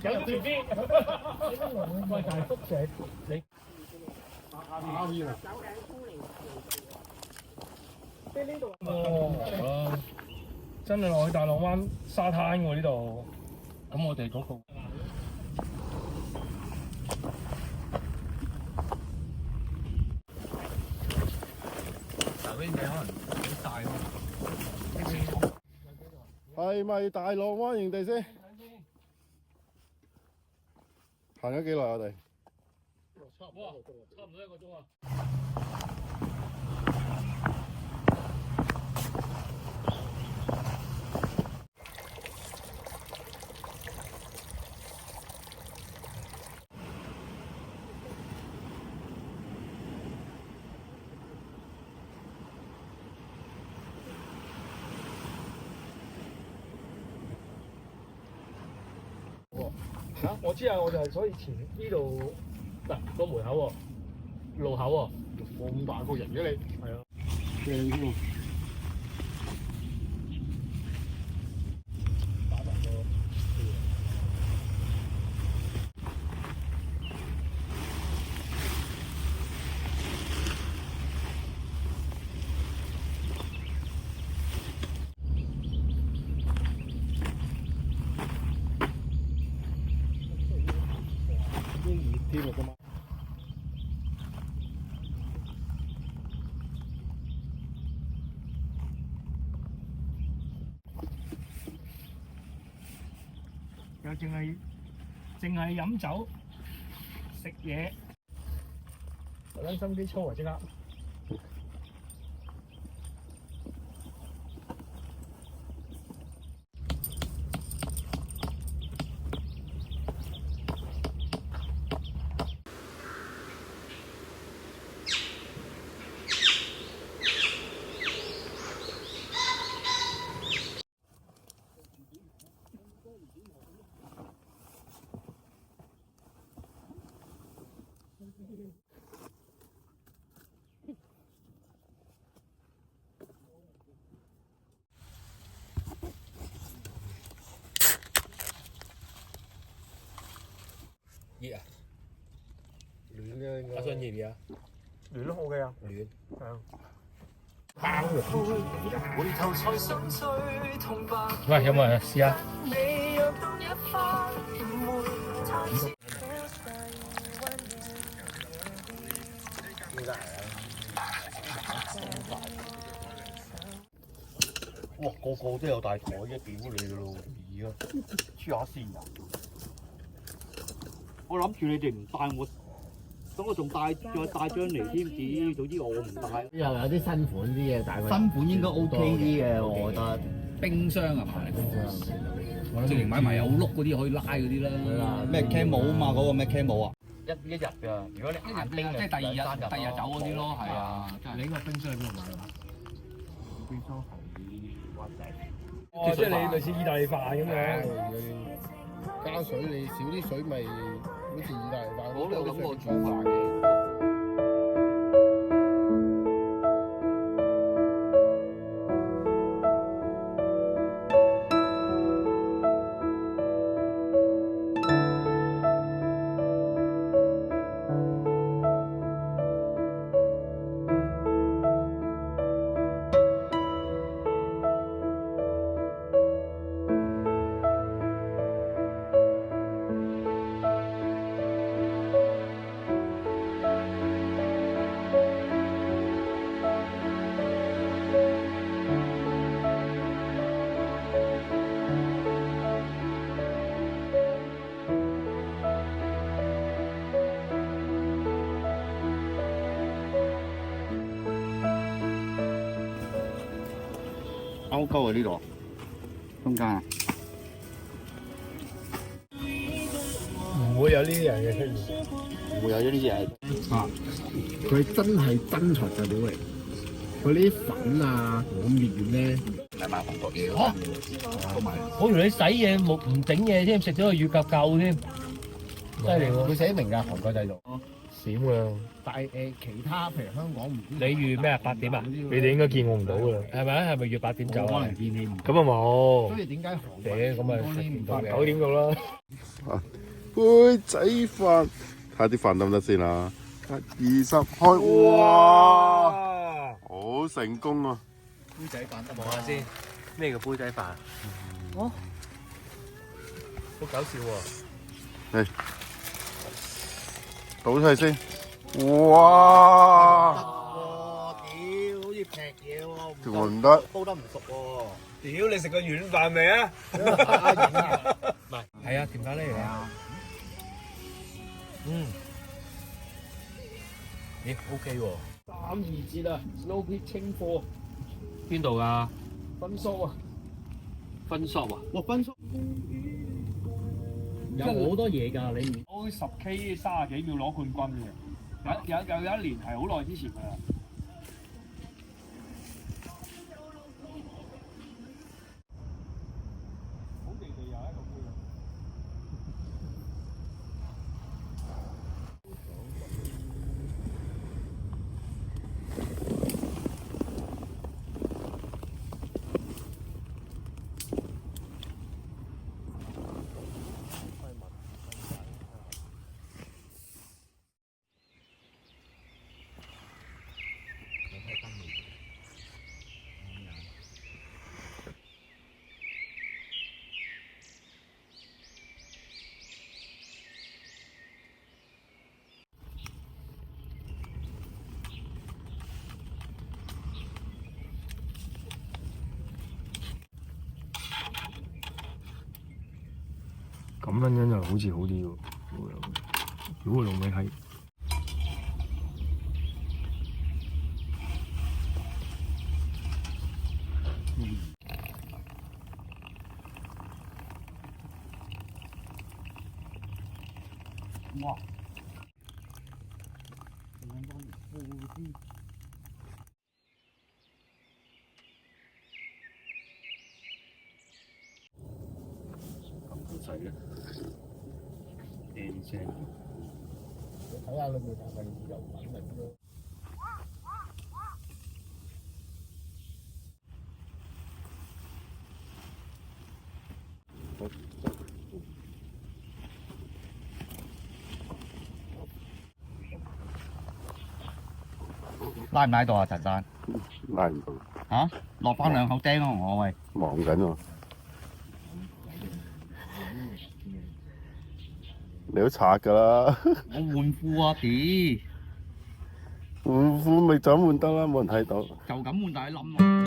有啲 B B， 喂，但係輻射你打邊啊！哦，真係落去大浪灣沙灘喎呢度。咁我哋嗰個邊嘢可能好大喎。係咪大浪灣營地先？行咗幾耐我哋？差唔多1個鐘啊！嚇！我知啊，我就係所以前呢度嗱個門口喎，路口喎，咁大個人嘅你？係啊，正添喎！打埋個都熱添啊！今晚。又淨係飲酒食嘢，特登心機操啊！即刻。熱啊！暖嘅應該。阿信熱唔熱啊？暖咯，OK啊。暖。係啊。喂，有冇人試下？哇！個個都有大台嘅，屌你咯！而家黐下線啊！我諗住你哋唔帶我，咁我仲再帶張嚟添子，早知我唔帶。又有啲新款啲嘅，大概新款應該 OK 啲嘅，我覺得。冰箱啊嘛，直情買埋有碌嗰啲可以拉嗰啲啦。咩 cam 帽啊嘛，嗰個咩 cam 帽啊？一日㗎。如果你硬冰即係第二日走嗰啲咯，係啊。你呢個冰箱喺邊度買啊？冰箱係灣仔。哦，即係你類似意大利飯咁樣。加水你少啲水咪好似意大利飯。我都有諗過煮飯嘅。勾勾喺呢度，中間啊！唔會有呢啲人嘅出現。唔會有呢啲嘢。啊！佢真係真材實料嚟，佢呢啲粉啊咁軟咧，係買韓國嘢嚇！我以為你洗嘢冇唔整嘢添，食咗個乳鴿夠添，犀利喎！佢寫明㗎韓國製造。少點㗎。但係其他譬如香港唔知你預咩啊？8點啊？你哋應該見我唔到㗎啦，係咪？係咪預8點走啊可能？見你唔到。咁啊冇。所以點解韓咁國啊唔到嘅？ 9點到啦。杯仔飯，睇下啲飯得唔得先啊！20開，哇！好成功啊！杯仔飯得望下先，咩叫杯仔飯？哦，好搞笑喎！倒出嚟先，哇！哇！屌，好似劈嘢喎，仲唔得？煲得唔熟喎。屌，你食過軟飯未啊？唔係，係啊，甜咖喱嚟啊。咦 ，OK 喎。32折啊 ，Snow Peak 清貨邊度㗎？分數啊，分索啊？哇！分數有好多嘢㗎，你我10K 30幾秒攞冠軍嘅，有一年係好耐之前㗎啦。好地地又一個杯。咁樣樣就好似好啲喎。如果個龍尾係哇！咁細嘅，正正。睇下裏面係咪有品嚟咯。拉唔拉到啊，陳生？拉唔到，嚇，落翻兩口釘咯，我喂。忙緊喎。你都拆㗎啦，我換褲啊，換褲咪就咁換得啦，冇人睇到。就咁換大冧咯。